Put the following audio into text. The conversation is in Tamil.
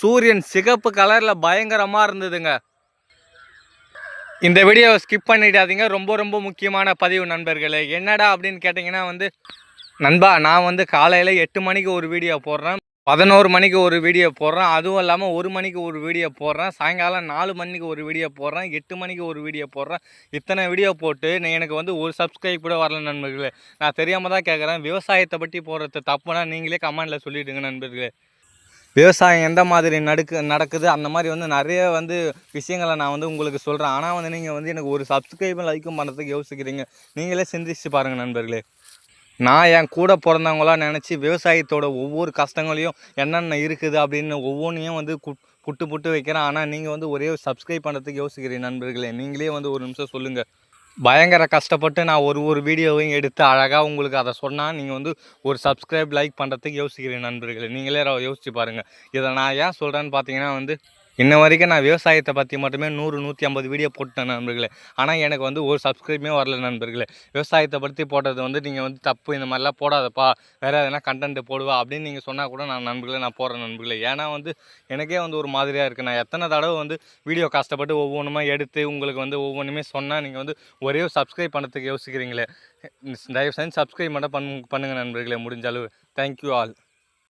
சூரியன் சிகப்பு கலரில் பயங்கரமாக இருந்ததுங்க. இந்த வீடியோவை ஸ்கிப் பண்ணிடாதீங்க. ரொம்ப ரொம்ப முக்கியமான பதிவு நண்பர்களே. என்னடா அப்படின்னு கேட்டிங்கன்னா நண்பா, நான் காலையில் 8 மணிக்கு ஒரு வீடியோ போடுறேன், 11 மணிக்கு ஒரு வீடியோ போடுறேன், அதுவும் இல்லாமல் 1 மணிக்கு ஒரு வீடியோ போடுறேன், சாயங்காலம் 4 மணிக்கு ஒரு வீடியோ போடுறேன், 8 மணிக்கு ஒரு வீடியோ போடுறேன். இத்தனை வீடியோ போட்டு எனக்கு ஒரு சப்ஸ்கிரைப் கூட வரல நண்பர்களே. நான் தெரியாமல் தான் கேட்குறேன். விவசாயத்தை பற்றி போடுறது தப்புனா நீங்களே கமெண்டில் சொல்லிவிடுங்க நண்பர்களே. விவசாயம் எந்த மாதிரி நடக்குது அந்த மாதிரி நிறைய விஷயங்களை நான் உங்களுக்கு சொல்கிறேன். ஆனால் நீங்கள் எனக்கு ஒரு சப்ஸ்கிரைபும் லைக்கும் பண்ணுறதுக்கு யோசிக்கிறீங்க. நீங்களே சிந்திச்சு பாருங்கள் நண்பர்களே. நான் என் கூட பிறந்தவங்களாம் நினச்சி விவசாயத்தோட ஒவ்வொரு கஷ்டங்களையும் என்னென்ன இருக்குது அப்படின்னு ஒவ்வொன்றையும் புட்டு புட்டு வைக்கிறேன். ஆனால் நீங்கள் ஒரே சப்ஸ்கிரைப் பண்ணுறதுக்கு யோசிக்கிறீங்க நண்பர்களே. நீங்களே ஒரு நிமிஷம் சொல்லுங்கள். பயங்கர கஷ்டப்பட்டு நான் ஒரு வீடியோவையும் எடுத்து அழகாக உங்களுக்கு அதை சொன்னால் நீங்கள் ஒரு சப்ஸ்கிரைப் லைக் பண்ணுறதுக்கு யோசிக்கிறீங்க நண்பர்களே. நீங்களே யோசிச்சு பாருங்கள். இதை நான் ஏன் சொல்கிறேன்னு பார்த்தீங்கன்னா இன்ன வரைக்கும் நான் விவசாயத்தை பற்றி மட்டுமே 100-150 வீடியோ போட்டேன் நண்பர்களே. ஆனால் எனக்கு ஒரு சப்ஸ்கிரைபே வரல நண்பர்களே. விவசாயத்தை பற்றி போட்டது நீங்கள் தப்பு, இந்த மாதிரிலாம் போடாதப்பா, வேறு எதனா கண்டென்ட் போடுவா அப்படின்னு நீங்கள் சொன்னால் கூட நான் போடுறேன் நண்பர்களே. ஏன்னா எனக்கே ஒரு மாதிரியாக இருக்குது. நான் எத்தனை தடவை வீடியோ கஷ்டப்பட்டு ஒவ்வொன்றுமா எடுத்து உங்களுக்கு ஒவ்வொன்றுமே சொன்னால் நீங்கள் ஒரே சப்ஸ்கிரைப் பண்ணுறதுக்கு யோசிக்கிறீங்களே. தயவு செஞ்சு சப்ஸ்கிரைப் மட்டும் பண்ணுங்கள் நண்பர்களே முடிஞ்ச அளவு. Thank you all.